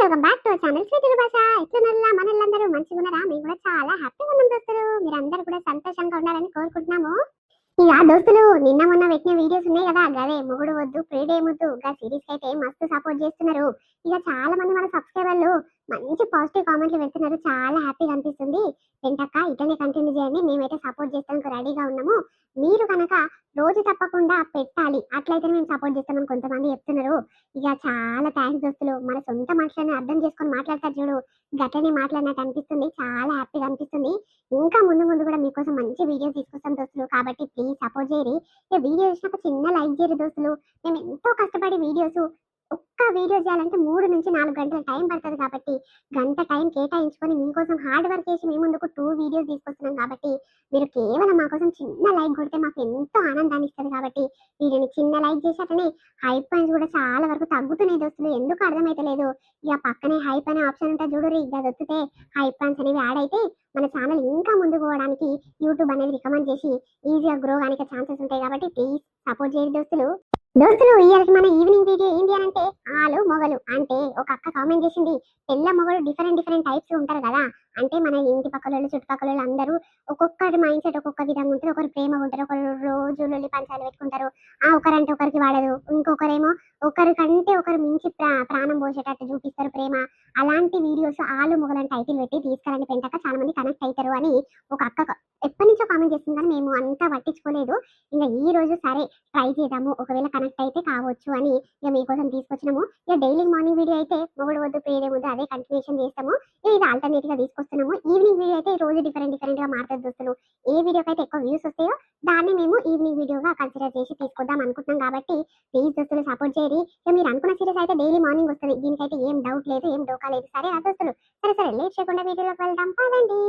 Welcome back to our channel sweet భాష. ఎట్లున్నారా మనల్లందరూ మంచిగా ఉన్నారా? మేము కూడా చాలా హ్యాపీగా ఉన్నాం దోస్తులు. మీరందరూ కూడా సంతోషంగా ఉండాలని కోరుకుంటున్నాము. ఇక దోస్తులు నిన్న మొన్న పెట్టిన వీడియోస్ ఉన్నాయి కదా, గదే మొగుడు వద్దు ప్రేడే ముద్దు గా సిరీస్ కి అయితే మస్తు సపోర్ట్ చేస్తున్నారు. ఇక చాలా మంది మన సబ్స్క్రైబర్లు మంచి పాజిటివ్ కామెంట్లు పెడుతున్నారు. చాలా హ్యాపీగా అనిపిస్తుంది. వెంటక్క ఇటనే కంటిన్యూ చేయండి, మేమైతే సపోర్ట్ చేస్తానికి రెడీగా ఉన్నాము. మీరు కనుక రోజు తప్పకుండా పెట్టాలి, అట్లయితే మేము సపోర్ట్ చేస్తామని కొంతమంది చెప్తున్నారు. ఇక చాలా థ్యాంక్స్ దోస్తులు. మన సొంత మనుషులని అర్థం చేసుకొని మాట్లాడతారు చూడు, గట్లనే మాట్లాడినట్టు అనిపిస్తుంది. చాలా హ్యాపీగా అనిపిస్తుంది. ఇంకా ముందు ముందు కూడా మీకోసం మంచి వీడియోస్ తీసుకొస్తాం దోస్తులు, కాబట్టి ప్లీజ్ సపోర్ట్ చేయరి. ఈ వీడియో చూసినాక చిన్న లైక్ చేయరు దోస్తులు. మేము ఎంతో కష్టపడి వీడియోస్ ఒక్క వీడియో చేయాలంటే 3 నుంచి 4 గంటల టైం పడుతుంది. కాబట్టి గంట టైం కేటాయించుకొని మీకోసం హార్డ్ వర్క్ చేసి మేము ముందుకు 2 వీడియోస్ తీసుకొస్తున్నాం. కాబట్టి మీరు కేవలం మా కోసం చిన్న లైక్ కొడితే మాకు ఎంతో ఆనందాన్ని ఇస్తుంది. కాబట్టి వీడియోని చిన్న లైక్ చేసి అట్లనే హైప్ పాయింట్స్ కూడా చాలా వరకు తగ్గుతున్నాయి దోస్తులు, ఎందుకు అర్థమైతే లేదు. ఇక పక్కనే హైప్ అనే ఆప్షన్ ఉంటుంది చూడు, ఇక దొరికితే హైప్ పాయింట్స్ అనేవి యాడ్ అయితే మన ఛానల్ ఇంకా ముందుకు పోవడానికి యూట్యూబ్ అనేది రికమెండ్ చేసి ఈజీగా గ్రో కానికి ఛాన్సెస్ ఉంటాయి. కాబట్టి ప్లీజ్ సపోర్ట్ చేయండి దోస్తులు. ఇయర్కి మన ఈవినింగ్ వీడియో ఏంటి అని అంటే, ఆలు మొగలు అంటే ఒక అక్క కామెంట్ చేసింది. తెల్ల మొగలు డిఫరెంట్ డిఫరెంట్ టైప్స్ ఉంటారు కదా, అంటే మన ఇంటి పక్కల వాళ్ళు చుట్టుపక్కల వాళ్ళు అందరూ ఒక్కొక్కటి మైండ్ సెట్ ఒక్కొక్క విధంగా ఉంటుంది. ఒకరు ప్రేమగా ఉంటారు, ఒకరు రోజు లొల్లి పంచాలు పెట్టుకుంటారు. ఒకరంటే ఒకరికి వాడదు, ఇంకొకరేమో ఒకరికంటే ఒకరు మించి ప్రాణం పోసేటట్టు చూపిస్తారు ప్రేమ. అలాంటి వీడియోస్ ఆలు మొగలని టైటిల్ పెట్టి తీసుకురండి పెంటక, చాలా మంది కనెక్ట్ అవుతారు అని ఒక అక్క ఎప్పటి నుంచో కామెంట్ చేస్తుంది. కానీ మేము అంతా పట్టించుకోలేదు. ఇంకా ఈ రోజు సరే ట్రై చేద్దాము, ఒకవేళ కనెక్ట్ అయితే కావచ్చు అని ఇక మీకోసం తీసుకొచ్చినాము. ఇక డైలీ మార్నింగ్ వీడియో అయితే మొగుడు వద్దు ప్రేడే ముద్దు అదే కంటిన్యూషన్ చేస్తాము. ఇది ఆల్టర్నేట్ గా తీసుకొస్తున్నాము. ఈవినింగ్ వీడియో అయితే రోజు డిఫరెంట్ గా మారుతుంది దోస్తులు. ఏ వీడియోకి అయితే ఎక్కువ వ్యూస్ వస్తాయో దాన్ని మేము ఈవినింగ్ వీడియోగా కన్సిడర్ చేసి తీసుకొద్దాం అనుకుంటున్నాం. కాబట్టి ప్లీజ్ దోస్తులు సపోర్ట్ చేయరి. ఇక మీరు అనుకున్న సీరీస్ అయితే డైలీ మార్నింగ్ వస్తుంది, దీనికైతే ఏం డౌట్ లేదు, ఏం డోకా లేదు. సరే దోస్తులు, సరే లేట్ చేయకుండా వీడియోలోకి వెళ్దాం పదండి.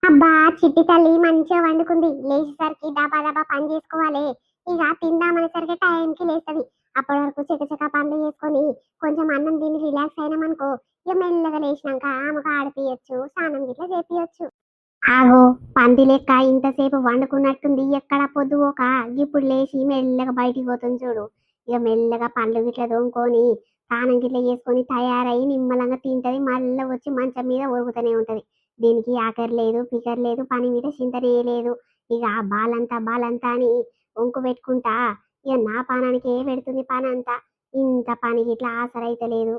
అబ్బా చిట్టి తల్లి మంచిగా వండుకుంది. లేచేసరికి దబా పని చేసుకోవాలి. ఇక తిందామనేసరికి టైంకి లేస్తుంది. అప్పటి వరకు చకచక పనులు చేసుకొని కొంచెం అన్నం తిని రిలాక్స్ అయినామనుకో, ఇక మెల్లగా లేచినాక ఆమెకు ఆడిపియచ్చు, స్నానం గిట్లా చేపియచ్చు. ఆగో పంది లెక్క ఇంతసేపు వండుకున్నట్టుంది, ఎక్కడ పొద్దుపోక ఇప్పుడు లేచి మెల్లగా బయటికి పోతుంది చూడు. ఇక మెల్లగా పండ్లు గిట్లా తోముకొని స్నానం గిట్లా చేసుకొని తయారయ్యి నిమ్మలంగా తింటది. మళ్ళీ వచ్చి మంచం మీద ఒరుగుతూనే ఉంటది. దీనికి ఆఖరి లేదు ఫికర్ లేదు, పని మీద చింతనే లేదు. ఇక బాలంతా అని వంకు పెట్టుకుంటా ఇక నా పానానికి పెడుతుంది పని అంతా. ఇంత పనికి ఇట్లా ఆసరైతే లేదు.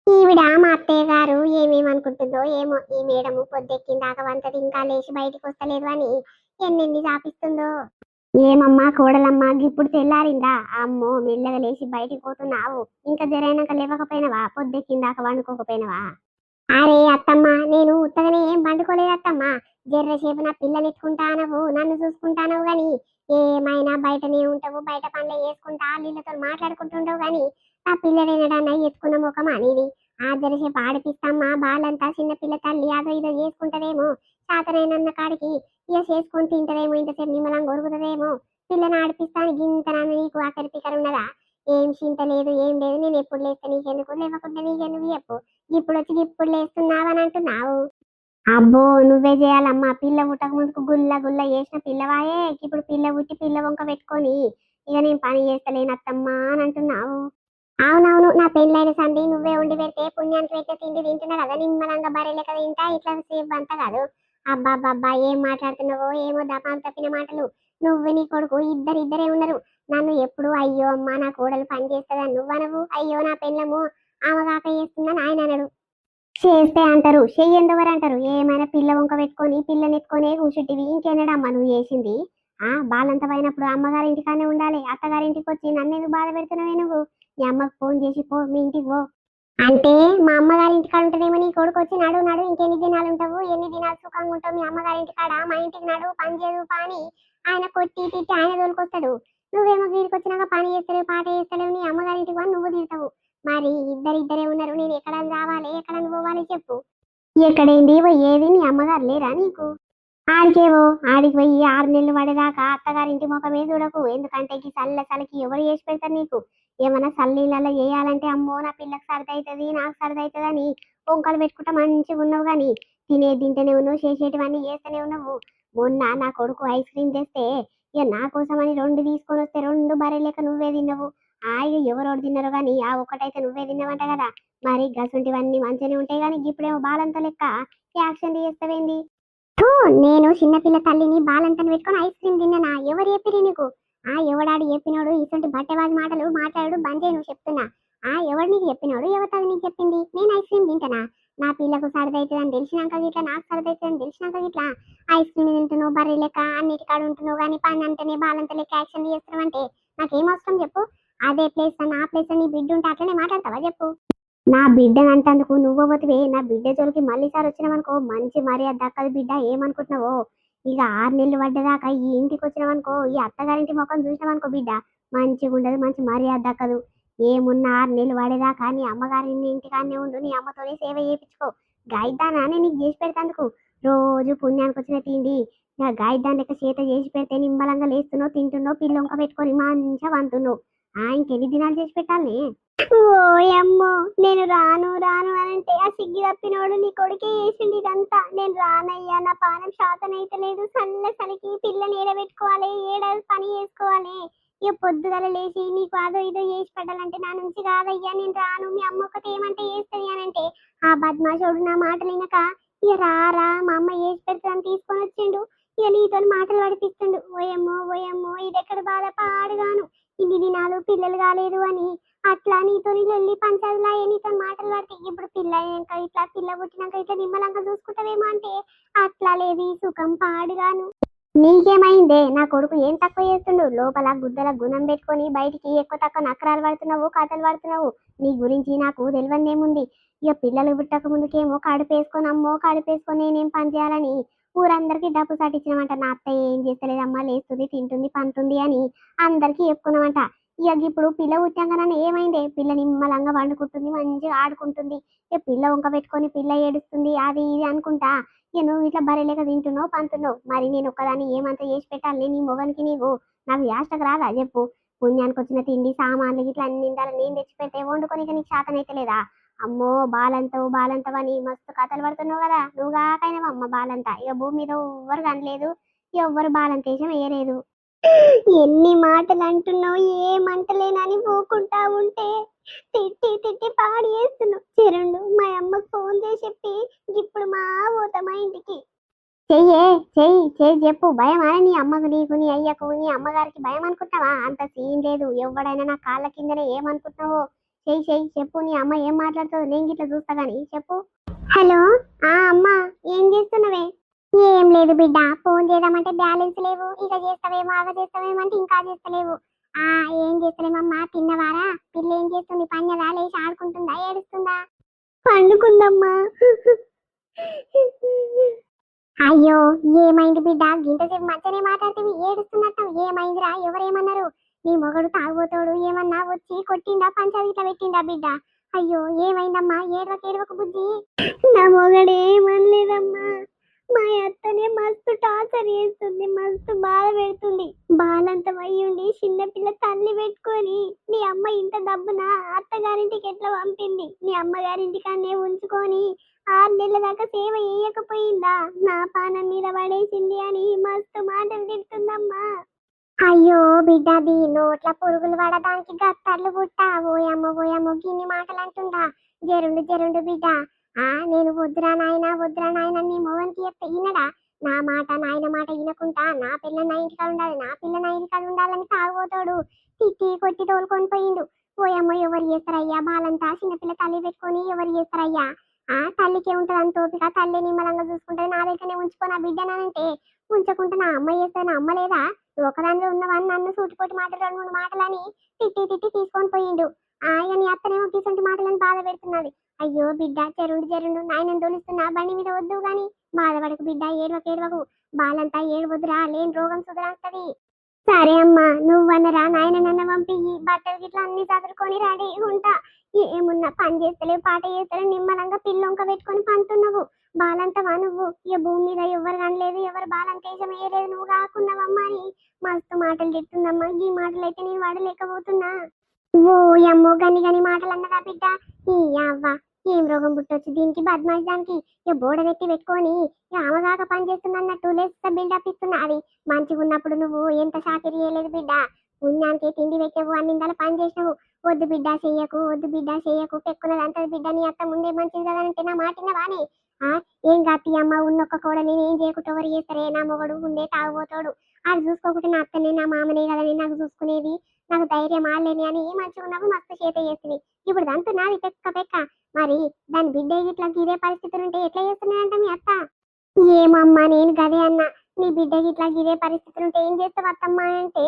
ఈవిడ మా అత్తయ్య గారు ఏమేమనుకుంటుందో ఏమో, ఈ మేడము పొద్దెక్కిందాక వంటది ఇంకా లేచి బయటికి వస్తలేదు అని ఎన్నెన్ని చాపిస్తుందో. ఏమమ్మా కోడలమ్మా ఇప్పుడు తెల్లారిందా? అమ్మో మెల్లగా లేచి బయటికి పోతున్నావు, ఇంకా జరైనాక లేవకపోయినవా? పొద్దెక్కిందాక వండుకోకపోయినవా? అరే అత్తమ్మ, నేను ఉత్తగానే ఏం పండుకోలేదు అత్తమ్మ. జర్రసేపు నా పిల్లని ఎత్తుకుంటానవు, నన్ను చూసుకుంటానవు గాని ఏమైనా బయటనే ఉంటావు, బయట పనులు చేసుకుంటా వీళ్ళతో మాట్లాడుకుంటుండవు గాని నా పిల్లడేనడన్నా ఎత్తుకున్న ముఖం అనేది. ఆ జరసేపు ఆడిపిస్తామ్మా, బాలంతా చిన్న పిల్ల తల్లి అదో ఇదో చేసుకుంటదేమో, చాతనైనన్న కాడికి ఇక చేసుకొని తింటదేమో, ఇంతసేపు నిమ్మలం కొరుకుతుందేమో. పిల్లని ఆడిపిస్తాను గింతనన్న నీకు ఆఖరి పికర్ ఉన్నదా? ఏం చింత లేదు ఏం లేదు. నేను ఎప్పుడు లేస్తా నీకెందుకు, లేవకుండా నీకెందుకు చెప్పు. ఇప్పుడు వచ్చి ఇప్పుడు లేస్తున్నావని అంటున్నావు. అబ్బో నువ్వే చేయాలమ్మా, పిల్ల పుట్టక ముందుకు గుల్ల చేసిన పిల్లవాయే, ఇప్పుడు పిల్ల పుట్టి పిల్ల వంక పెట్టుకొని ఇక నేను పని చేస్తలేనత్తమ్మా అని అంటున్నావు. అవునవును, నా పెళ్ళైన సంధి నువ్వే ఉండి పెడితే పుణ్యానికి పెట్టే తిండి తింటున్నా కదా, నిమ్మలంగా బర్రెలే కదా తింటా, ఇట్లా సేపు అంతా కాదు. అబ్బాబ్బా ఏం మాట్లాడుతున్నావో ఏమో, దపాలు తప్పిన మాటలు. నువ్వు నీ కొడుకు ఇద్దరే ఉన్నారు. నన్ను ఎప్పుడు అయ్యో అమ్మా నా కోడలు పని చేస్తుందని నువ్వనవు, అయ్యో నా పెళ్ళము ఆమె కాక చేస్తుందని ఆయన అనడు. చేస్తే అంటారు, చెయ్యందువరు అంటారు. ఏమైనా పిల్ల వంక పెట్టుకొని పిల్లని ఎత్తుకొనే కూర్చుంటివి, ఇంకేనడమ్మా నువ్వు చేసింది? బాలంత పోయినప్పుడు అమ్మగారి ఇంటికానే ఉండాలి, అత్తగారింటికి వచ్చి నన్ను ఎందుకు బాధ పెడుతున్నావే నువ్వు? మీ అమ్మకు ఫోన్ చేసి పో, మీ ఇంటికి పో. అంటే మా అమ్మగారి ఇంటికాడ ఉంటుందేమో, నీ కొడుకు వచ్చి నడు ఇంకెన్ని దినాలు ఉంటావు, ఎన్ని దినాలు సుఖంగా ఉంటావు మీ అమ్మగారి ఇంటికాడ, మా ఇంటికి నడు పని చేదు పని ఆయన కొట్టి తిట్టి ఆయన తోలుకొస్తాడు. నువ్వేమో వీడికి వచ్చినాక పని చేస్తలేవు పాట చేస్తలేవు, నీ అమ్మగారి ఇంటికి పోని నువ్వు తిడతావు. మరి ఇద్దరే ఉన్నారు, నేను ఎక్కడ రావాలి ఎక్కడ పోవాలి చెప్పు. ఎక్కడేంది పోయేది, నీ అమ్మగారు లేరా నీకు? ఆడికి పోయి 6 నెలలు పడేదాకా అత్తగారింటి ముఖమే చూడకు, ఎందుకంటే ఈ చల్లకి ఎవరు చేసి పెడతారు నీకు? ఏమన్నా చల్లీళ్ళలో చేయాలంటే అమ్మో నా పిల్లకి సరదా అవుతుంది నాకు సరదా అవుతుంది అని వంకలు పెట్టుకుంటా మంచిగా ఉన్నావు. కానీ తింటేనే ఉన్నావు, చేసేటివన్నీ చేస్తూనే ఉన్నావు. మొన్న నా కొడుకు ఐస్ క్రీమ్ తెస్తే ఇక నా కోసం అని 2 తీసుకొని వస్తే 2 బర్రె లేక నువ్వే తిన్నావు. ఇక ఎవరోడు తిన్నారో కానీ ఆ ఒక్కటైతే నువ్వే తిన్నావంట కదా. మరి గసుంటివన్నీ మంచిగానే ఉంటాయి కానీ ఇప్పుడేమో బాలంత లెక్క యాక్షన్ చేస్తావేంది? థూ, నేను చిన్నపిల్ల తల్లిని బాలంతని పెట్టుకొని ఐస్ క్రీమ్ తిన్నానా? ఎవరు చెప్పిరి నీకు? ఎవడాడు చెప్పినోడు ఇటువంటి బట్టవాది మాటలు మాట్లాడు బంద్ చేయి నువ్వు చెప్తున్నా. ఎవడు నీకు చెప్పినోడు? ఎవరు నీకు చెప్పింది? నేను ఐస్ క్రీమ్ తింటానా? నా పిల్లకు సరదా అవుతుందని తెలిసినాక గిట్లా, నాకు సరదా అవుతుందని తెలిసినాక గిట్లా ఐస్ క్రీమ్ తింటున్నావు బర్రె లెక్క అన్నిటి కాడు ఉంటున్నావు కానీ పని అంటేనే బాలంత లెక్క యాక్షన్ చేస్తున్నావంటే నాకేం అవసరం చెప్పు? అదే ప్లేస్ నా ప్లేస్ నీ బిడ్డ ఉంటే అట్లనే మాట్లాడతావా చెప్పు? నా బిడ్డని అంటందుకు నువ్వు పోతివే, నా బిడ్డ జోలికి మళ్ళీ సారి వచ్చినావనుకో మంచి మర్యాద దక్కదు బిడ్డ. ఏమనుకుంటున్నావో? ఇక 6 నెలలు పడ్డదాకా ఈ ఇంటికి వచ్చినావనుకో, ఈ అత్తగారింటి ముఖం చూసినావనుకో బిడ్డ మంచిగా ఉండదు, మంచి మర్యాద దక్కదు. ఏమున్నా 6 నెలలు పడేదాకా నీ అమ్మగారి ఇంటికాడనే ఉండు, నీ అమ్మతోనే సేవ చేయించుకో. గాయదానానే నీకు చేసి పెడతాందుకు రోజు పుణ్యానికి వచ్చిన తిండి ఇక గాయదాన్ లెక్క చేత చేసి పెడితే నిమ్మలంగా లేస్తున్నావు, తింటున్నావు, పిల్లొంక పెట్టుకొని మంచిగా వంతున్నావు. ఇంకెన్ని దినాలు చేసి పెట్టాలి? ఓయమ్మో, నేను రాను రాను అనంటే ఆ సిగ్గి తప్పినోడు నీ కొడుకే చేసిండు ఇదంతా. నేను రానయ్యా, నా పానం శాతనైతే లేదు. సలికి పిల్లని ఏడబెట్టుకోవాలి, ఏడ పని చేసుకోవాలి. ఇక పొద్దుగల లేచి నీకు అదో ఇదో చేసి పెట్టాలంటే నా నుంచి కాదయ్యా, నేను రాను. మీ అమ్మ ఒకటి ఏమంటే చేస్తుంది అనంటే ఆ బద్మాషోడు నా మాటలు వినక ఇక రారా మా అమ్మ చేసి పెడతాను తీసుకొని వచ్చిండు. ఇక నీతో మాటలు పడిపిస్తుండు. ఓయమ్మో ఓయమ్మో, ఇది ఎక్కడ బాధ పాడుగాను. ఇన్ని దినాలు పిల్లలు కాలేదు అని అట్లా నీతో వెళ్ళి పంచాయతీలా నీతో మాటలు పడితే ఇప్పుడు పిల్ల అయ్యాక ఇట్లా పిల్ల పుట్టినాక ఇట్లా నిమ్మలంగా చూసుకుంటావేమో అంటే అట్లా లేదు సుఖం పాడుగాను. నీకేమైందే? నా కొడుకు ఏం తక్కువ చేస్తుండు? లోపల గుద్దల గుణం పెట్టుకొని బయటికి ఎక్కువ తక్కువ నకరాలు పడుతున్నావు, కథలు పడుతున్నావు. నీ గురించి నాకు తెలియదేముంది? ఇక పిల్లలు పుట్టక ముందుకేమో కడుపేసుకొని అమ్మో కడుపేసుకొని నేనేం పని చేయాలని ఊరందరికీ డబ్బు సాటించినామంట. నా అత్త ఏం చేస్తలేదమ్మా, లేస్తుంది తింటుంది పంటుంది అని అందరికీ చెప్పుకున్నామంట. ఇక ఇప్పుడు పిల్ల పుట్టాకనన్నా ఏమైందే? పిల్ల నిమ్మలంగా వండుకుంటుంది, మంచిగా ఆడుకుంటుంది. ఇక పిల్ల వంక పెట్టుకొని పిల్ల ఏడుస్తుంది అది ఇది అనుకుంటా. ఇక నువ్వు ఇట్లా బర్రెలేక తింటున్నావు పంతున్నావు. మరి నేను ఒక్కదాన్ని ఏమంత చేసి పెట్టాలి నీ మొగనికి? నీవు నాకు యాష్టకు రాదా చెప్పు? పుణ్యానికి వచ్చిన తిండి సామాన్లు ఇట్లా అన్ని నేను తెచ్చి పెడితే వండుకొని ఇక నీకు శాతనైతే లేదా? అమ్మో బాలంతవు బాలంతవు అని మస్తు కథలు పడుతున్నావు కదా. నువ్వు కాకైనా అమ్మ బాలంత. ఇక భూమి మీద ఎవ్వరు కనలేదు, ఎవ్వరు బాలంతేశం వేయలేదు. ఎన్ని మాటలు అంటున్నావు? ఏమంటలేనని పోకుంటా ఉంటే తిట్టి తిట్టి పాడి చేస్తున్నావు. చెరుండు మా అమ్మకు ఫోన్ చేసి చెప్పి ఇప్పుడు పోతామా ఇంటికి? చెయ్యి చెప్పు. భయమా నీ అమ్మకు, నీకు, నీ అయ్యకు, నీ అమ్మగారికి భయం అనుకుంటున్నావా? అంత సీన్ లేదు. ఎవడైనా నా కాళ్ళ కిందనే ఏమనుకుంటున్నావో చెయ్యి చెప్పు. నీ అమ్మ ఏం మాట్లాడుతుందో నేను గిట్లా చూస్తా గానీ చెప్పు. హలో, అమ్మా ఏం చేస్తున్నావే? ఏం లేదు బిడ్డ, ఫోన్ చేద్దామంటే బ్యాలెన్స్ లేవు. ఇక చేస్తావేమో అగ చేస్తావేమంటే ఇంకా చేస్తలేవు. ఏం చేస్తలేమమ్మా, తిన్నవారా? పిల్ల ఏం చేస్తుంది? పన్నదా, లేచి ఆడుకుంటుందా, ఏడుస్తుందా? పండుకుందమ్మా. అయ్యో ఏమైంది బిడ్డ? గింతసేపు మంచిగానే మాట్లాడితే ఏడుస్తున్నట్టు ఏమైందిరా? ఎవరేమన్నారు? నీ మొగడు తాగుబోతాడు ఏమన్నా వచ్చి కొట్టిండా, పంచాయతీ పెట్టిండా బిడ్డ? అయ్యో ఏమైందమ్మా? ఏడవకు బుద్ధి. నా మొగడేమనలేదమ్మా, మా అత్తనే మస్తు టార్చర్ చేస్తుంది, మస్తు బాధ పెడుతుంది. బాలంత వయ్యుండి చిన్నపిల్ల తల్లి పెట్టుకొని నీ అమ్మ ఇంత డబ్బున అత్తగారింటికి ఎట్లా పంపింది? నీ అమ్మగారింటికి అన్నే ఉంచుకొని 6 నెలల దాకా సేవ చేయకపోయిందా? నా పానం మీద పడేసింది అని మస్తు మాటలు తిడుతుందమ్మా. అయ్యో బిడ్డది నోట్ల పురుగులు పడడానికి గత్తర్లు పుట్టా. ఓయమ్మ గిన్ని మాటలు అంటుందా? జరుండు బిడ్డ. నేను వద్దురా నాయన నీ మొగనికి చెప్తే ఈనడా? నా మాట నాయన మాట వినకుంటా నా పిల్ల నా ఇంటికాడ ఉండాలి, నా పిల్ల నా ఇంటికాడ ఉండాలని తాగుపోతాడు. తిట్టి కొట్టి తోలుకొని పోయిండు. ఓయమ్మ ఎవరు చేస్తారయ్యా? బాలంతా చిన్నపిల్ల తల్లి పెట్టుకొని ఎవరు చేస్తారయ్యా? తల్లికే ఉంటది అంత ఓపిక, తల్లి నిమ్మలంగా చూసుకుంటది. నా దగ్గరనే ఉంచుకొని ఆ బిడ్డనంటే ఉంచకుంటే నా అమ్మ చేస్తుంది. నా అమ్మ లేదా? నువ్వు ఒకదానిలో ఉన్నవని నన్ను సూటిపోటి మాటలు 2 3 మాటలని తిట్టి తీసుకొని పోయిండు. ఇక నీ అత్తనేమో తీసుంటి మాటలని బాధ పెడుతున్నది. అయ్యో బిడ్డ జరుండు నాయనని తోలిస్తున్నా బండి మీద వద్దు గాని బాధపడకు బిడ్డ. ఏడవకు బాలంతా ఏడవద్దురా, లేని రోగం సుధరాస్తది. సరే అమ్మా, నువ్వన్నరా నాయన నన్న పంపి బట్టలు గిట్లా అన్ని చదువుకొని రెడీ ఉంటా. ఏమున్నా పని చేస్తలేవు పాట చేస్తలేవు, నిమ్మలంగా పిల్లొంక పెట్టుకొని పంతున్నావు. బాలంతవా నువ్వు? ఇక భూమి మీద ఎవరు కనలేదు, ఎవరు బాలంతేజం వేయలేదు, నువ్వు కాకున్నావమ్మా అని మస్తు మాటలు తిట్టుందమ్మా. ఈ మాటలు అయితే నేను వాడలేకపోతున్నా. ఓ అమ్మో గని మాటలు అన్నదా బిడ్డ? ఈ అవ్వ ఏం రోగం పుట్టొచ్చు దీనికి, బద్మాష్ దానికి. ఇక బోడనెత్తి పెట్టుకొని ఇక ఆమెగాక పని చేస్తున్నట్టు లెస్ బిల్డప్ ఇస్తున్నా. అది మంచిగా ఉన్నప్పుడు నువ్వు ఎంత షాకిరి చేయలేదు బిడ్డ. పుణ్యానికి తిండి పెట్టావు, అన్నిందాలు పని చేసినావు. వద్దు బిడ్డ చెయ్యకు, వద్దు బిడ్డ చెయ్యకు, పెక్కున్నదంతా బిడ్డ నీ అత్త ముందే మంచిది కదా అంటే నా మాట వానే. ఆ ఏం కాతి అమ్మ ఉన్నొక్క కూడా నేను ఏం చేయకుండా ఎవరు చేస్తారే, నా మొగడు ఉండే తాగుపోతాడు, ఆడు చూసుకోకుంటే నా అత్తనే నా మామనే కదా నేను నాకు చూసుకునేది, నాకు ధైర్యం ఆడలేని అని మంచిగా ఉన్నప్పుడు మస్తు చేత చేస్తుంది. ఇప్పుడు దాంతో నాది పెక్క పెక్క. మరి దాని బిడ్డ ఇట్లా ఇదే పరిస్థితులు ఉంటే ఎట్లా చేస్తున్నాయంట మీ అత్త? ఏమమ్మా నేను గదే అన్నా, నీ బిడ్డకి ఇట్లా ఇదే పరిస్థితులు ఉంటే ఏం చేస్తావు అత్తమ్మా అంటే,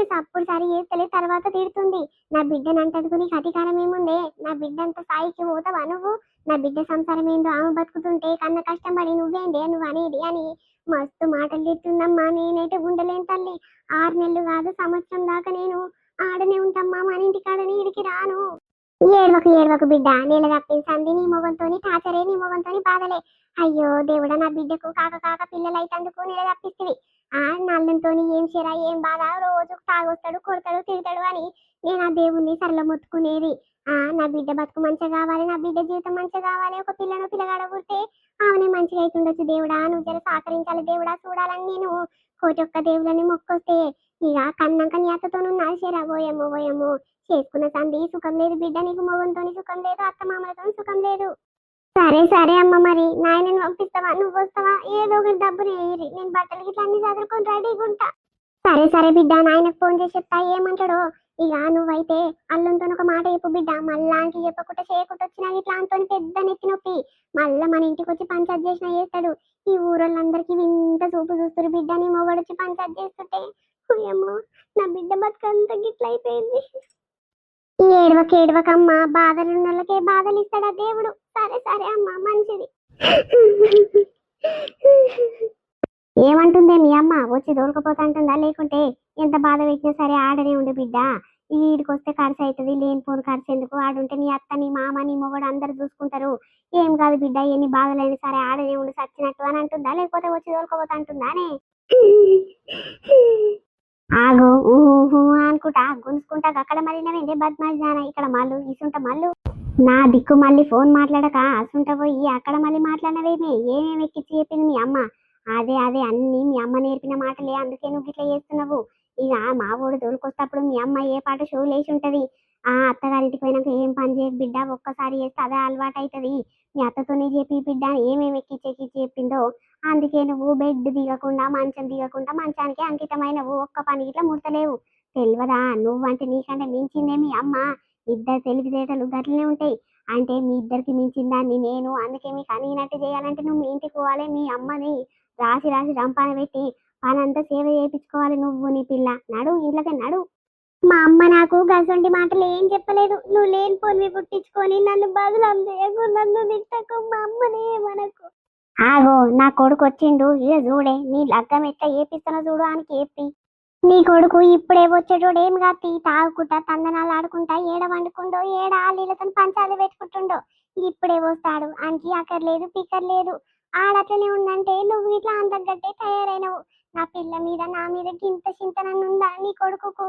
ఇక అప్పుడు సరి చేస్తలే తర్వాత తిడుతుంది. నా బిడ్డను అంటదుకు నీకు అధికారం ఏముందే, నా బిడ్డ అంత స్థాయికి పోతావా నువ్వు, నా బిడ్డ సంసారం ఏందో ఆమె బతుకుతుంటే కన్న కష్టం పడి నువ్వేందే నువ్వు అనేది అని మస్తు మాటలు తిడుతుందమ్మా. నేనైతే ఉండలేను తల్లి, 6 నెలలు కాదు సంవత్సరం దాకా నేను ఆడనే ఉంటామ్మా, మన ఇంటికాడని ఇడికి రాను. ఏడవకు ఏడవకు బిడ్డ, నేల తప్పించంది నీ మొగంతోని టాచరే, నీ మొగంతోని బాధలే. అయ్యో దేవుడా, నా బిడ్డకు కాక కాక పిల్లలు అయితందుకు నెల తప్పిస్తుంది. ఆ నల్లంతోని ఏం చేరా ఏం బాధ, రోజు తాగొస్తాడు కొడతాడు తిడతాడు అని నేను ఆ దేవుణ్ణి సరళ మొత్తుకునేది. నా బిడ్డ బతుకు మంచిగా కావాలి, నా బిడ్డ జీవితం మంచిగా కావాలి, ఒక పిల్లను పిల్లగాడ పుడితే ఆమెనే మంచిగా అవుతుండొచ్చు దేవుడా, నువ్వు జర సహకరించాలి దేవుడా చూడాలని నేను కోటి ఒక్క దేవులని మొక్కొస్తే, ఇక కన్నాక నీ అత్తతోనున్నది చేరా పోయమ్మో పోయమ్మో, చేసుకున్న సంధి సుఖం లేదు బిడ్డ, నీకు మొగంతోని సుఖం లేదు, అత్త మామలతో సుఖం లేదు. సరే సరే అమ్మ, మరి నాయనని పంపిస్తావా నువ్వు వస్తావా, ఏదో ఒకటి డబ్బులు వేయరి, నేను బట్టలు గిట్ల అన్ని చదువుకొని రెడీగా ఉంటా. సరే సరే బిడ్డ, నాయనకు ఫోన్ చేసి చెప్తా ఏమంటాడో. ఇక నువ్వైతే అల్లంతో ఒక మాట చెప్పు బిడ్డ, మళ్ళాంటి చెప్పకుండా చేయకుండా వచ్చినా ఇట్లా అంతో పెద్ద నెత్తి నొప్పి, మళ్ళా మన ఇంటికి వచ్చి పంచాయత్ చేసినా చేస్తాడు. ఈ ఊరోళ్ళందరికీ వింత చూపు చూస్తారు బిడ్డ, నీ మొగడు వచ్చి పంచాయత్ చేస్తుంటే. అమ్మో, నా బిడ్డ బతుకంతా గిట్ల అయిపోయింది. ఏడవక ఏడవకమ్మా, బాధలు ఉన్న వాళ్ళకే బాధలు ఇస్తాడా దేవుడు. సరే సరే అమ్మా మంచిది. ఏమంటుందే మీ అమ్మ, వచ్చి దోలుకపోతా అంటుందా, లేకుంటే ఎంత బాధ పెట్టినా సరే ఆడనే ఉండు బిడ్డ, ఈడికి వస్తే ఖర్చు అవుతుంది, లేనిపోను ఖర్చు ఎందుకు, ఆడుంటే నీ అత్త నీ మామ నీ మొగడు అందరు చూసుకుంటారు, ఏం కాదు బిడ్డ, ఎన్ని బాధలైనా సరే ఆడనే ఉండి సచ్చినట్టు అని అంటుందా, లేకపోతే వచ్చి దోలుకపోతా అంటుందానే? ఆగు ఊహు అనుకుంటా గుంజుకుంటా అక్కడ మళ్ళీ బద్మాష్ జానా, ఇక్కడ మళ్ళు ఇసుంట మళ్ళు నా దిక్కు మళ్ళీ ఫోన్ మాట్లాడక అసుంట పోయి అక్కడ మళ్ళీ మాట్లాడినవేమే, ఏమేమి ఎక్కిచ్చి చెప్పింది మీ అమ్మ? అదే అదే అన్ని మీ అమ్మ నేర్పిన మాటలే, అందుకే నువ్వు ఇట్లా చేస్తున్నావు. ఇక మా ఊడు తోలుకొస్తప్పుడు మీ అమ్మ ఏ పాట షో లేచి ఉంటది, అత్తగారింటికి పోయినాక ఏం పని చేయకు బిడ్డ, ఒక్కసారి చేస్తే అదే అలవాటు అవుతుంది, మీ అత్తతోనే చెప్పి బిడ్డ ఏమేమి ఎక్కిచ్చి చెప్పిందో, అందుకే నువ్వు బెడ్ దిగకుండా మంచం దిగకుండా మంచానికి అంకితమైనవు, ఒక్క పని ఇట్లా ముడతలేవు. తెలియదా నువ్వంటే నీకంటే మించిందే మీ అమ్మ, ఇద్దరు తెలివితేటలు గట్లనే ఉంటాయి. అంటే మీ ఇద్దరికి మించిన దాన్ని నేను, అందుకే మీకు అనిగినట్టు చేయాలంటే నువ్వు మీ ఇంటికి పోవాలి, మీ అమ్మని రాసి రాసి రంపాన పెట్టి పనంతా సేవ చేయించుకోవాలి, నువ్వు నీ పిల్ల నడు ఇంట్లోకి నడు. మా అమ్మ నాకు గసంటి మాటలు ఏం చెప్పలేదు, నువ్వు లేనిపోని పుట్టించుకొని నన్ను బదులు చేయకు, నన్ను తిట్టకు, మా అమ్మనే మనకు. ఆగో నా కొడుకు వచ్చిండు, ఇక చూడే నీ లగ్గం ఎట్లా ఏపిస్తున్నా చూడు ఆయనకి ఏపి. నీ కొడుకు ఇప్పుడే వచ్చేటోడు ఏం కాదు, తాగుకుంటా తందనాలు ఆడుకుంటా ఏడ వండుకుండో ఏడ ఆలీలతో పంచాలు పెట్టుకుంటుండో, ఇప్పుడే వస్తాడు, ఆయనకి అక్కర్లేదు పిక్కర్లేదు, ఆడట్లనే ఉందంటే నువ్వు ఇట్లా అందగ్గట్టే తయారైనవు. నా పిల్ల మీద నా మీద గింత చింతనన్నుందా నీ కొడుకుకు?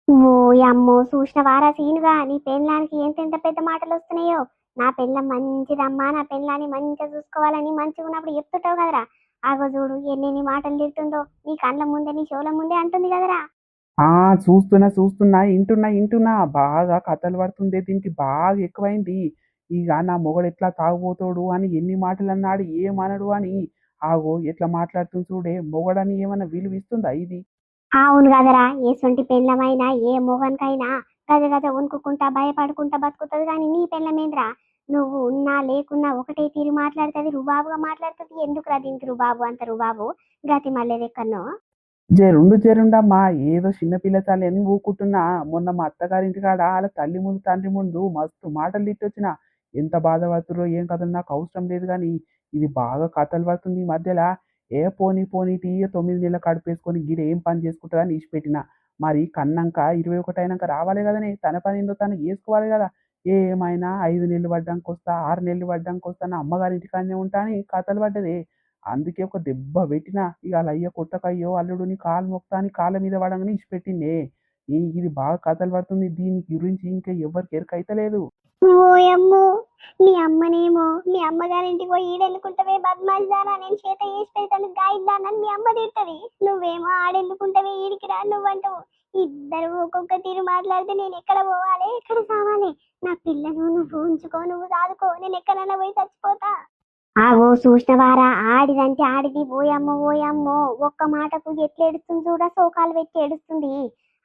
ఓ అమ్మో, చూసిన వారా సీనుగా నీ పెళ్ళానికి ఎంతెంత పెద్ద మాటలు వస్తున్నాయో. నా పెళ్ళం మంచిదమ్మా, నా పెళ్ళాన్ని మంచిగా చూసుకోవాలని మంచిగా ఉన్నప్పుడు చెప్తుంటావు కదరా, ఆగో చూడు ఎన్ని మాటలు తిడుతుందో, నీ కళ్ళ ముందే నీ చెవుల ముందే అంటుంది కదరా. చూస్తున్నా ఇంటున్నా బాగా కథలు పడుతుంది, దీనికి బాగా ఎక్కువైంది. ఇక నా మొగడు ఎట్లా తాగుపోతాడు అని ఎన్ని మాటలు అన్నాడు, ఏమనడు అని. ఆగో ఎట్లా మాట్లాడుతుంది చూడే, మొగడని ఏమన్నా విలువ ఇస్తుందా ఇది? అవును కదరా, ఎటువంటి పెళ్ళమైనా ఏ మొగనికైనా గజ గజ వణుకుంటా భయపడుకుంటా బతుకుతుంది, కానీ నీ పెళ్ళమేంద్రా, నువ్వు ఉన్నా లేకున్నా ఒకటే తీరు మాట్లాడుతుంది, రుబాబుగా మాట్లాడుతుంది. ఎందుకురా దీనికి రుబాబు అంత రుబాబు, గతి మళ్ళీ ఎక్కడనో. జరుండమ్మా, ఏదో చిన్నపిల్ల తల్లి అని ఊకుంటున్నా. మొన్న మా అత్తగారింటి కాడ వాళ్ళ తల్లి ముందు తండ్రి ముందు మస్తు మాటలు తిట్టొచ్చిన. ఎంత బాధపడుతురో ఏం కథలు నాకు అవసరం లేదు కానీ, ఇది బాగా కథలు పడుతుంది ఈ మధ్యలో. పోనీ పోనీ తీయ 9 నెలల కడుపేసుకొని గిడ ఏం పని చేసుకుంటుందని ఇచ్చిపెట్టిన. మరి కన్నాక 21 అయినాక రావాలి కదనే, తన పని ఏందో తను చేసుకోవాలి కదా. ఏమైనా 5 నెలలు పడ్డాక వస్తా, 6 నెలలు పడ్డాక వస్తా, నా అమ్మగారింటి కాడనే ఉంటా అని కథలు పడ్డదే. అందుకే ఒక దెబ్బ పెట్టిన, ఇక అలా అయ్య కొట్టకయ్యో అల్లుడు నీ కాలు మొక్తా అని కాళ్ళ మీద పడంగానే ఇచ్చిపెట్టిండే. ఇది బాగా కథలు పడుతుంది, దీని గురించి ఇంకా ఎవరికి ఎరకైతలేదు. ఓయమ్మో, మీ అమ్మనేమో మీ అమ్మగారింటికి పోయి ఈడెళ్ళుకుంటావే బద్మాయిదానా, నేను చేత చేసి పెడతాను గాయిద్దానని మీ అమ్మ తింటది. నువ్వేమో ఆడెళ్ళుకుంటావే ఈడికి రా నువ్వంటావు. ఇద్దరు ఒక్కొక్క తీరు మాట్లాడితే నేను ఎక్కడ పోవాలి, ఎక్కడ సావాలి? నా పిల్లను నువ్వు ఉంచుకో, నువ్వు సాదుకో, నేను ఎక్కడైనా పోయి చచ్చిపోతా. ఆగో చూసినవారా, ఆడిదంటే ఆడిది. ఓయమ్మో ఓయమ్మో, ఒక్క మాటకు ఎట్లా ఏడుస్తుంది చూడ, శోకాలు పెట్టి ఏడుస్తుంది.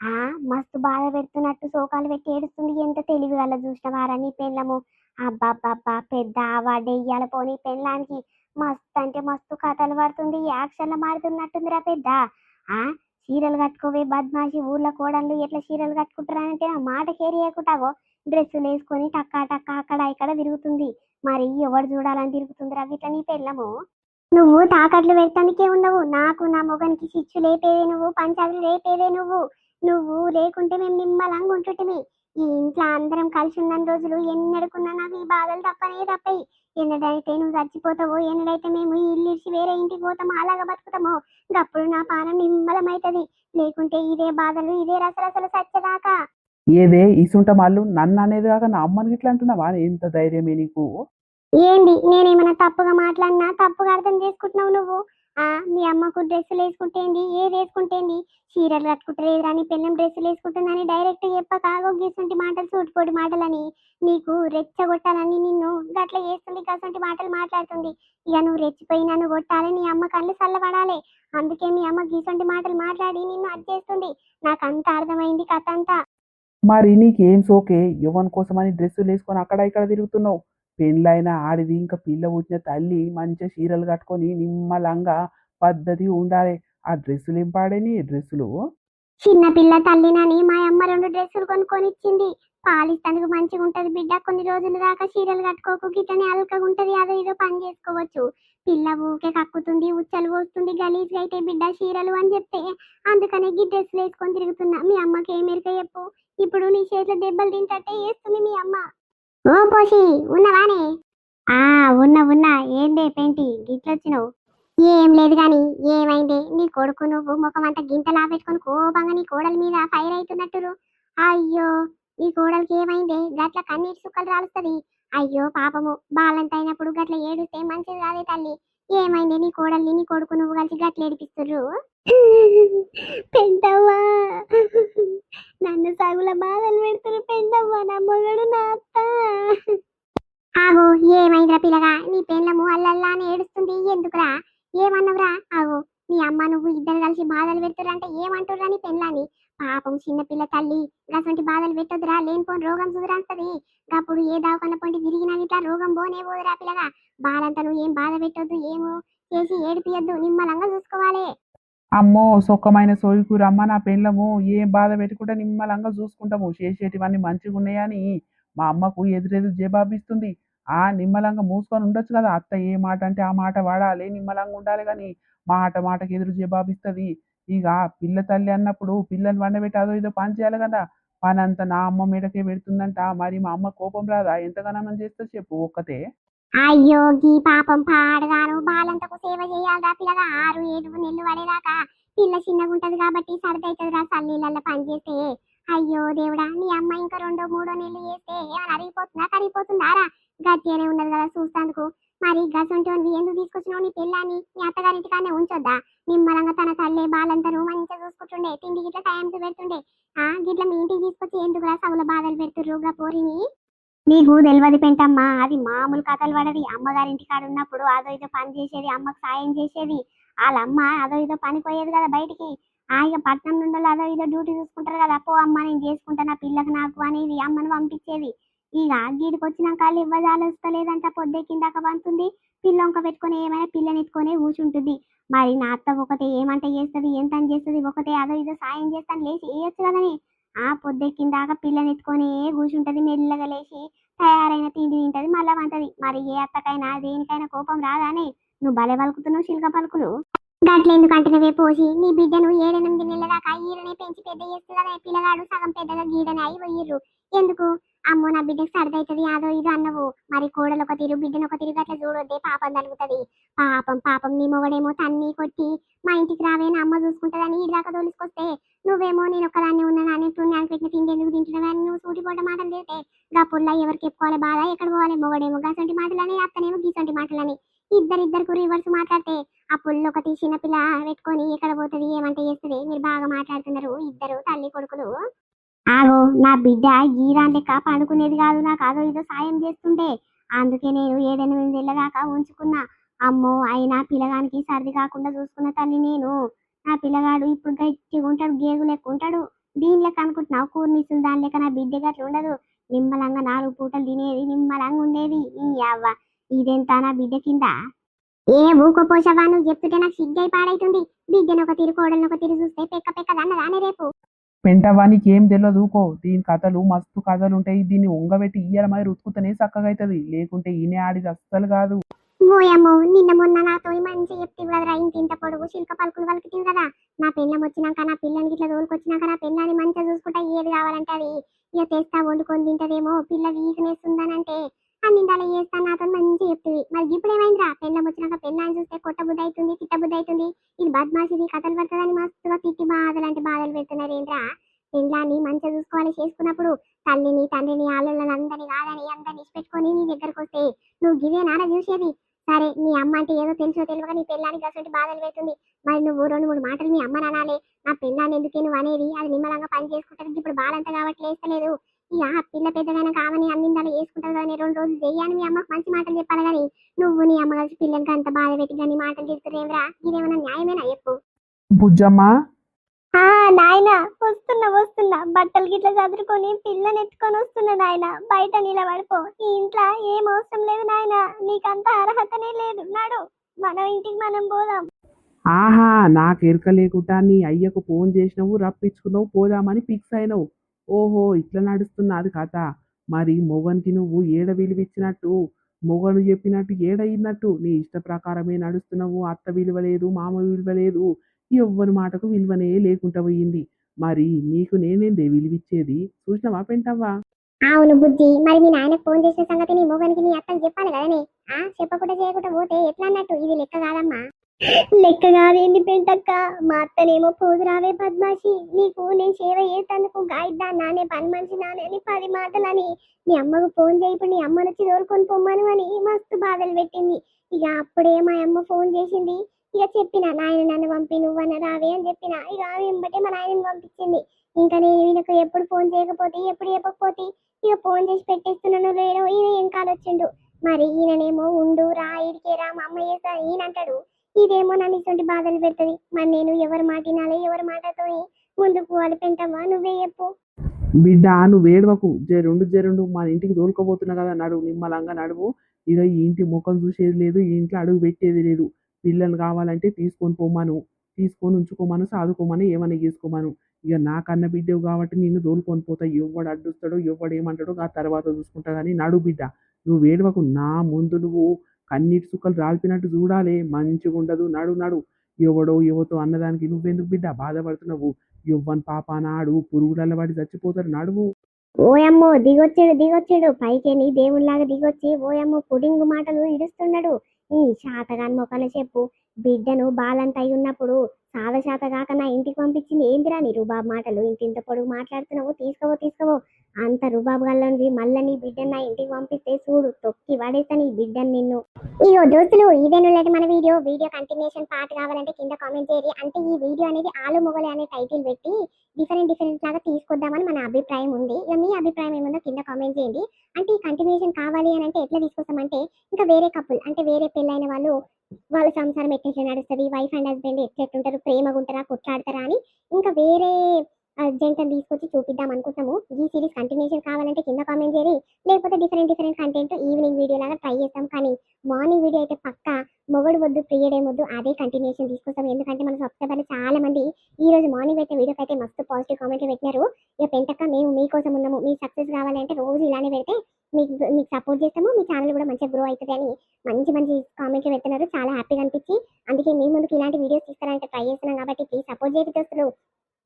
ఆ మస్తు బాధ పెడుతున్నట్టు శోకాలు పెట్టి ఏడుస్తుంది. ఎంత తెలివి వల్ల చూసినవారా నీ పెళ్ళము. అబ్బాబ్బా, పెద్ద వాడెయ్యాల పోనీ పెళ్ళానికి. మస్తు అంటే మస్తు కథలు పడుతుంది, యాక్షన్లు మాడుతున్నట్టుందిరా పెద్ద. ఆ చీరలు కట్టుకోవే బద్మాషి, ఊర్లో కోడళ్ళు ఎట్లా చీరలు కట్టుకుంటారంటే ఆ మాట కేర్ చేయకుంటావో డ్రెస్సులు వేసుకొని టక్కా టక్కా అక్కడ ఇక్కడ తిరుగుతుంది. మరి ఎవడు చూడాలని తిరుగుతుందిరా ఇట్లా నీ పెళ్ళము. నువ్వు తాకట్లు పెట్టడానికే ఉండవు, నాకు నా మొగనికి చిచ్చు లేపేదే నువ్వు, పంచాదులు లేపేదే నువ్వు. నువ్వు లేకుంటే మేము నిమ్మలంగా ఉంటుంటిమి. ఈ ఇంట్లో అందరం కలిసి ఉన్న రోజులు ఎన్నడుకున్నా నాకు ఈ బాధలు తప్పనే తప్పయి. ఎన్నడైతే నువ్వు చచ్చిపోతావో, ఎన్నడైతే మేము ఈ ఇల్లు ఇచ్చి వేరే ఇంటికి పోతామో, అలాగా బతుకుతామో అప్పుడు నా పానం నిమ్మలమైతది. లేకుంటే ఇదే బాధలు, ఇదే రసరసలు సచ్చదాకా. ఏదే ఇసుంట మళ్ళు నన్ను అనేది కాక నా అమ్మని ఇట్లా అంటున్నావా? ఎంత ధైర్యమే నీకు? ఏంది నేనేమైనా తప్పుగా మాట్లాడినా? తప్పుగా అర్థం చేసుకుంటున్నావు నువ్వు. మీ అమ్మకు డ్రెస్సులు వేసుకుంటేంది, ఏది వేసుకుంటేంది, చీరలు కట్టుకుంటలేదు రాని పెళ్ళం డ్రెస్సులు వేసుకుంటుందని డైరెక్ట్ చెప్పక గీసుంటి మాటలు, సూటిపోటి మాటలని నీకు రెచ్చగొట్టాలని నిన్ను గట్ల చేస్తుంది, గసంటి మాటలు మాట్లాడుతుంది. ఇక నువ్వు రెచ్చిపోయి నన్ను కొట్టాలి, నీ అమ్మ కళ్ళు చల్లబడాలి. అందుకే మీ అమ్మ గీసంటి మాటలు మాట్లాడి నిన్ను అది చేస్తుంది. నాకు అంత అర్థమైంది కథ అంతా. మరి నీకేం సోకే? యువన్ కోసమని డ్రెస్సులు వేసుకొని అక్కడ ఇక్కడ తిరుగుతున్నావు. పెళ్ళైన ఆడిది, ఇంకా పిల్ల పుట్టిన తల్లి మంచిగా చీరలు కట్టుకొని నిమ్మలంగా పద్ధతి ఉండాలి. ఆ డ్రెస్సులు ఏం పాడేని డ్రెస్సులు? చిన్న పిల్ల తల్లినని మా అమ్మ 2 డ్రెస్సులు కొనుక్కొని ఇచ్చింది. పాలిస్తానికి మంచిగా ఉంటది బిడ్డ, కొన్ని రోజుల దాకా చీరలు కట్టుకోకు, గిట్టనే అలకగా ఉంటది, అదో ఇదో పని చేసుకోవచ్చు. పిల్ల ఊకే కక్కుతుంది, ఉచ్చలు పోస్తుంది, గలీజ్గా అయితే బిడ్డ చీరలు అని చెప్తే అందుకనే గి డ్రెస్సులు వేసుకొని తిరుగుతున్నా. మీ అమ్మకి ఏమెరిక చెప్పు. ఇప్పుడు నీ చేతిలో దెబ్బలు తింటట్టే వేస్తుంది మీ అమ్మ. ఓ పోసి, ఉన్నవానే? ఆ ఉన్నా. ఏందే పెంటి గిట్లొచ్చినావు? ఏం లేదు గాని, ఏమైంది? నీ కొడుకు నువ్వు ముఖం అంతా గింతలా పెట్టుకొని కోపంగా నీ కోడలి మీద ఫైర్ అవుతున్నట్టురు. అయ్యో, నీ కోడలికి ఏమైంది? గట్ల కన్నీటి సుక్కలు రాలుస్తుంది. అయ్యో పాపము, బాలంత అయినప్పుడు గట్ల ఏడుస్తే మంచిది కాదే తల్లి. ఏమైంది నీ కోడల్ని నీ కొడుకు నువ్వు కలిసి గట్ల ఏడిపిస్తుర్రు? పెంటవ్వా, నన్ను సగుల బాధలు పెడుతురు పెంటవ్వా, నా మొగడు నా అత్త. ఆగో, ఏమైందిరా పిల్లగా? నీ పెళ్ళము అల్లల్లా అని ఏడుస్తుంది ఎందుకురా? ఏమన్నవురా? ఆగో, మీ అమ్మ నువ్వు ఇద్దరు కలిసి బాధలు పెడుతురంటే ఏమంటుర్రా నీ పెళ్ళాన్ని? పాపం చిన్నపిల్ల తల్లి, గసంటి బాధలు పెట్టొద్దురా, లేనిపోని రోగం సుధరాస్తది. అప్పుడు ఏ దావకన్న పొంటి తిరిగినా ఇట్లా రోగం పోనే పోదురా పిల్లగా. బాలంతా నువ్వు ఏం బాధ పెట్టొద్దు, ఏమో చేసి ఏడిపియద్దు, నిమ్మలంగా చూసుకోవాలి. అమ్మో సొక్కమైన సోయికూర అమ్మ నా పెళ్ళము, ఏం బాధ పెట్టుకుంటే నిమ్మలంగా చూసుకుంటాము. చేసేటివన్నీ మంచిగా ఉన్నాయని మా అమ్మకు ఎదురెదురు జవాబిస్తుంది. నిమ్మలంగా మూసుకొని ఉండొచ్చు కదా. అత్త ఏ మాట అంటే ఆ మాట వాడాలి, నిమ్మలంగా ఉండాలి. కానీ మాటకి ఎదురు జవాబిస్తుంది. ఇక పిల్ల తల్లి అన్నప్పుడు పిల్లని వండబెట్టి అదో ఇదో పని చేయాలి కదా. పని అంతా నా అమ్మ మీదకే పెడుతుందంట. మరి మా అమ్మ కోపం రాదా? ఎంతగానో చేస్తే చెప్పు ఒక్కతే. అయ్యో గీ పాపం పాడగాను, బాలంతకు సేవ చేయాలిరా పిల్లగా. 6-7 నెలలు పడేదాకా పిల్ల చిన్నగుంటది కాబట్టి సర్ది అవుతుందిరా చల్లీళ్ళల్లో పని చేస్తే. అయ్యో దేవుడా, నీ అమ్మ ఇంకా 2-3 నెలలు చేస్తే ఏమైనా అరిగిపోతుందా, కరిగిపోతుందారా? గట్టిగానే ఉన్నది కదా చూస్తాందుకు. మరి గసంటోనివి ఎందుకు తీసుకొచ్చినావు నీ పిల్లాన్ని? మీ అత్తగారింటికానే ఉంచొద్దా? నిమ్మలంగా తన తల్లే బాలంతను మంచిగా చూసుకుంటుండే, తిండి గిట్ల టైంకి పెడుతుండే. గిట్ల మీ ఇంటికి తీసుకొచ్చి ఎందుకురా సగుల బాధలు పెడుతుర్రు గా పోరిని? నీకు తెలియదు పెంటమ్మా, అది మామూలు కథలు పడది. అమ్మగారింటి కాడ ఉన్నప్పుడు అదో ఇదో పని చేసేది, అమ్మకు సాయం చేసేది. వాళ్ళ అమ్మ అదో ఇదో పని పోయేది కదా బయటికి. ఇక పట్నం నుండి అదో ఇదో డ్యూటీ చూసుకుంటారు కదా, పో అమ్మ నేను చేసుకుంటా నా పిల్లకు నాకు అనేది అమ్మను పంపించేది. ఇక గీడికి వచ్చినాక వాళ్ళు ఇవ్వదాలు వస్తలేదంట, పొద్దెక్కిందాక పంతుంది. పిల్లొంక పెట్టుకొని ఏమైనా పిల్లని ఎత్తుకొని కూర్చుంటుంది. మరి నా అత్త ఒకతే ఏమంట చేస్తుంది, ఎంత అని చేస్తుంది, ఒకతే అదో ఇదో సాయం చేస్తాను లేచి వేయచ్చు కదని. పొద్దెక్కిందాక పిల్లని ఎత్తుకొని కూర్చుంటది, మెల్లగా లేచి తయారైన తిండి తింటది, మళ్ళా వంటది. మరి ఏ అత్తకైనా దేనికైనా కోపం రాదానే? నువ్వు భలే పలుకుతున్నావు శిల్క పలుకులు. గట్లెందుకు అంటున్నవే పోసి, నీ బిడ్డను 7-8 నెలల దాకా ఈడనే పెంచి పెద్ద చేస్తుంది కదా పిల్లగాడు, సగం పెద్దగా గీడనే అయి పోయిర్రు. ఎందుకు అమ్మో నా బిడ్డకు సర్దవుతుంది అదో ఇదో అన్నవు. మరి కోడలు ఒక తీరు బిడ్డను ఒక తీరు అట్లా చూడొద్దే, పాపం తలుగుతుంది. పాపం పాపం నీ మొగడేమో తన్ని కొట్టి మా ఇంటికి రావే నా అమ్మ చూసుకుంటుందని ఈ దాకా తోలుసుకొస్తే నువ్వేమో నేను ఒక్కదాన్ని ఉన్నాను అని పుణ్యానికి పెట్టిన తిండి ఎందుకు తింటున్నావు అని నువ్వు సూటిపోట మాటలు తింటే గా పుల్ల ఎవరికి చెప్పుకోవాలి బాధ, ఎక్కడ పోవాలి? మొగడేమో గసంటి మాటలని అత్తనేమో గీసంటి మాటలని ఇద్దరిద్దరికి రివర్స్ మాట్లాడితే ఆ పుల్ల ఒకటి చిన్నపిల్ల పెట్టుకొని ఎక్కడ పోతుంది ఏమంటే చేస్తుంది. మీరు బాగా మాట్లాడుతున్నారు ఇద్దరు తల్లి కొడుకులు. ఆగో నా బిడ్డ గీరాన్ లెక్క పండుకునేది కాదు, నాకు అదో ఇదో సాయం చేస్తుంటే అందుకే నేను 7-8 ఏళ్ళ దాకా ఉంచుకున్నా. అమ్మో అయినా పిల్లగానికి సర్ది కాకుండా చూసుకున్న తల్లి నేను. నా పిల్లగాడు ఇప్పుడు గట్టిగా ఉంటాడు, గేగు లెక్క ఉంటాడు. దీని లెక్క అనుకుంటున్నావు కూర్నిసులు దాని లెక్క నా బిడ్డ గట్ల ఉండదు. నిమ్మలంగా 4 పూటలు తినేది, నిమ్మలంగా ఉండేది. ఈ అవ్వ ఇదెంత నా బిడ్డ కింద. ఏ ఊకపోసావా, నువ్వు చెప్తుంటే నాకు సిగ్గై పాడైతుంది. బిడ్డను ఒక తీరు కోడలను ఒక తీరు చూస్తే పెక్క పెక్క దన్నదానే రేపు. పెంటవానికి ఏం తెలియదు ఊకో. దీని కథలు మస్తు కథలు ఉంటాయి. దీన్ని ఉంగబెట్టి ఇయ్యలమై రుతుకుతనే చక్కగా అవుతుంది, లేకుంటే ఈయనే ఆడిది అస్సలు కాదు. ఓయమ్మో నిన్న మొన్న నాతో మంచి చెప్తే కదరా, ఇంత పొడుగు చిల్క పలుకులు పలుకుతుంది కదా. నా పెళ్ళం వచ్చినాక నా పిల్లని ఇట్లా తోలుకొచ్చినాక నా పెళ్ళాన్ని మంచిగా చూసుకుంటా ఏది కావాలంటే అది ఇక తెస్తా వండుకొని తింటదేమో. పిల్ల వీక్నెస్ ఉందనంటే అన్నిందాలో చేస్తా నాతో మంచి చెప్తుంది. మరి ఇప్పుడు ఏమైందిరా, పెళ్ళం వచ్చినాక పెళ్ళాన్ని చూస్తే కొట్ట బుద్ధి అవుతుంది, తిట్ట బుద్ధి అవుతుంది. ఇది బద్మాషిది కథలు పడుతుందని మస్తుగా తిట్టి బాధలు పెడుతున్నారు ఏంద్రా. పెళ్ళాన్ని మంచిగా చూసుకోవాలి చేసుకున్నప్పుడు. తల్లిని తండ్రిని ఆళ్ళని అందరిని కాదని అందరిని ఇచ్చిపెట్టుకొని నీ దగ్గరకు వస్తే నువ్వు గివే నాన్న చూసేది. సరే నీ అమ్మ అంటే ఏదో తెలుసో తెలియక నీ పెళ్ళానికి అసలు బాధలు పెడుతుంది. మరి నువ్వు 2-3 మాటలు మీ అమ్మ నానాలే. నా పెళ్ళాన్ని ఎందుకే నువ్వు అనేది, అది నిమ్మలంగా పని చేసుకుంటుంది. ఇప్పుడు బాలంతా కాబట్టి వేస్తలేదు. ఇక పిల్ల పెద్దగానే కావని అన్నిందాలు వేసుకుంటుంది కానీ 2 రోజులు చెయ్యని మీ అమ్మకు మంచి మాటలు చెప్పాలి కానీ నువ్వు నీ అమ్మ కలిసి పిల్లలకి అంత బాధ పెట్టి కానీ మాటలు చెప్తురేమరా, ఇదేమన్నా న్యాయమేనా చెప్పు. బుజ్జమ్మ నాయన వస్తున్నా బట్టలు గిట్ల చదువుకొని పిల్లని ఎత్తుకొని వస్తున్నా నాయన. బయట నిలబడిపో, ఈ ఇంట్లో ఏం అవసరం లేదు నాయన, నీకంత అర్హతనే లేదు. నడు మనం ఇంటికి మనం పోదాం. ఆహా, నాకు ఎరక లేకుండా నీ అయ్యకు ఫోన్ చేసినావు, రప్పించుకున్నావు, పోదామని ఫిక్స్ అయినావు. ఓహో ఇట్లా నడుస్తున్నది కథ. మరి మొగనికి నువ్వు ఏడ విలువిచ్చినట్టు, మొగను చెప్పినట్టు ఏడయినట్టు నీ ఇష్ట ప్రకారమే నడుస్తున్నావు. అత్త విలువ లేదు, మామ విలువ లేదు, ఎవ్వరి మాటకు విలువనే లేకుండా పోయింది. మరి నీకు నేనేందే విలువిచ్చేది, చూసినావా పెంటవ్వా? అవును బుజ్జి, మరి మీ నాయనకు ఫోన్ చేసిన సంగతి నీ మొగనికి నీ అత్తకు చెప్పాలి కదనే. చెప్పకుండా చేయకుండా పోతే ఎట్లా అన్నట్టు, ఇది లెక్క కాదమ్మా. లెక్క కాదేంది పెంటక్క, మా అత్తనేమో పోదు రావే బద్మాషి, నీకు నేను సేవ చేసేందుకు గాయిద్దా నానే పని మనిషి నానే అని 10 మాటలని నీ అమ్మకు ఫోన్ చేయప్పుడు నీ అమ్మను వచ్చి తోలుకొని పొమ్మను అని మస్తు బాధలు పెట్టింది. ఇక అప్పుడే మా అమ్మ ఫోన్ చేసింది. ఇక చెప్పిన నాయన నన్ను పంపి నువ్వన్న రావే అని చెప్పిన. ఇక ఆమె వెంబటే మా నాయనని పంపించింది. ఇంకా నేను ఈయనకు ఎప్పుడు ఫోన్ చేయకపోతే ఎప్పుడు చెప్పకపోతే ఇక ఫోన్ చేసి పెట్టేస్తున్నాను లేడో ఈయన ఏం కాలొచ్చిండు. మరి ఈయననేమో ఉండు రా ఇడికే రా మా అమ్మ చేస్తా ఈయన అంటాడు. ఇదేమో నన్ను ఇటువంటి బాధలు పెడుతుంది. మరి నేను ఎవరి మాట వినాలి, ఎవరి మాటతో ముందుకు పోవాలి పెంటమ్మా, నువ్వే చెప్పు. బిడ్డ నువ్వు ఏడవకు, జరుండు మన ఇంటికి తోలుకోబోతున్నా కదా, నడువు నిమ్మలంగా నడువు. ఇక ఈ ఇంటి ముఖం చూసేది లేదు, ఈ ఇంట్లో అడుగు పెట్టేది లేదు. పిల్లలు కావాలంటే తీసుకొని పోమను, తీసుకొని ఉంచుకోమను, సాదుకోమని ఏమైనా చేసుకోమను. ఇక నా కన్న బిడ్డవు కాబట్టి నిన్ను తోలుకొని పోతా. ఎవడు అడ్డుస్తాడో ఎవడు ఏమంటాడో ఆ తర్వాత చూసుకుంటా. కానీ నడు బిడ్డ, నువ్వు ఏడవకు. నా ముందు నువ్వు కన్నీటి సుక్కలు రాల్పినట్టు చూడాలి, మంచిగా ఉండదు. నడు ఎవడో ఎవతో అన్నదానికి నువ్వెందుకు బిడ్డ బాధపడుతున్నావు? ఎవ్వని పాపాన ఆడు పురుగులలో పడి చచ్చిపోతారు. నడువు. ఓయమ్మో దిగొచ్చాడు పైకేని దేవుళ్లాగా దిగొచ్చి ఓయమ్మో పుడింగు మాటలు ఇడుస్తున్నాడు. ఈ శాతగాని మొక్కన చెప్పు, బిడ్డను బాలంత అయి ఉన్నప్పుడు శాత కాక నా ఇంటికి పంపించింది ఏందిరా నీ రుబాబు మాటలు. ఇంత పొడుగు మాట్లాడుతున్నావు, తీసుకోవో అంత రుబాబు గల్లని మళ్ళీ నీ బిడ్డను నా ఇంటికి పంపిస్తే చూడు తొక్కి పడేస్తా నీ బిడ్డను నిన్ను. ఇగో దోస్తులు ఇదేనులేటి మన వీడియో కంటిన్యూషన్ పార్ట్ కావాలంటే కింద కామెంట్ చేయండి. అంటే ఈ వీడియో అనేది ఆలు మొగలే అనే టైటిల్ పెట్టి డిఫరెంట్ లాగా తీసుకొద్దామని మన అభిప్రాయం ఉంది. ఇక మీ అభిప్రాయం ఏముందో కింద కామెంట్ చేయండి. అంటే ఈ కంటిన్యూషన్ కావాలి అని అంటే ఎట్లా తీసుకొస్తామంటే, ఇంకా వేరే కపుల్ అంటే వేరే పెళ్ళైన వాళ్ళ సంసారం ఎట్లా నడుస్తుంది, వైఫ్ అండ్ హస్బెండ్ ఎట్లుంటారు, ప్రేమగా ఉంటారా కొట్లాడతారా అని ఇంకా వేరే జంటను తీసుకొచ్చి చూపిద్దాం అనుకుంటున్నాము. ఈ సిరీస్ కంటిన్యూషన్ కావాలంటే కింద కామెంట్ చేయండి. లేకపోతే డిఫరెంట్ కంటెంట్ ఈవినింగ్ వీడియో లాగా ట్రై చేస్తాం. కానీ మార్నింగ్ వీడియో అయితే పక్కా మొగడు వద్దు ప్రియుడే వద్దు అదే కంటిన్యూషన్ తీసుకొస్తాం. ఎందుకంటే మన సబ్స్క్రైబర్లు చాలా మంది ఈ రోజు మార్నింగ్ అయితే వీడియోకి అయితే మస్తు పాజిటివ్ కామెంట్లు పెట్టినారు. ఇక పెంటక్క మేము మీకోసం ఉన్నాము, మీ సక్సెస్ కావాలి అంటే రోజు ఇలానే పెడితే మీకు సపోర్ట్ చేస్తాము, మీ ఛానల్ కూడా మంచిగా గ్రో అవుతుంది అని మంచి కామెంట్లు పెడుతున్నారు. చాలా హ్యాపీగా అనిపించి అందుకే మీ ముందుకు ఇలాంటి వీడియోస్ తీసుకోవాలంటే ట్రై చేస్తున్నాం. కాబట్టి ప్లీజ్ సపోర్ట్ చేయండి దోస్తులు.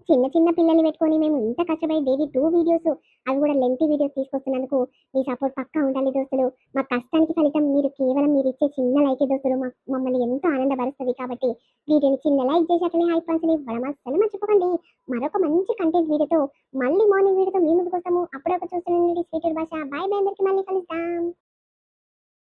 చిన్న చిన్న పిల్లల్ని పెట్టుకొని మేము ఇంత కష్టపడి డైలీ 2 వీడియోస్, అవి కూడా లెంతీ వీడియోస్ తీసుకొస్తున్నందుకు మీ సపోర్ట్ పక్కా ఉండాలి దోస్తులు. మా కష్టానికి ఫలితం కేవలం మీరు ఇచ్చే చిన్న లైకే దోస్తులు. మమ్మల్ని ఎంతో ఆనందపరుస్తుంది. కాబట్టి వీడియోని చిన్న లైక్ చేసి అట్లనే హైప్ పంచుని ఇవ్వడం అస్సలు మర్చిపోకండి. మరొక మంచి కంటెంట్ వీడియోతో మళ్ళీ మార్నింగ్ వీడియోతో మీ ముందుకు వస్తాము. అప్పుడొక చూస్తున్నాను స్వీటర్ భాష. బాయ్ బాయ్, అందరికీ మళ్ళీ కలుద్దాం.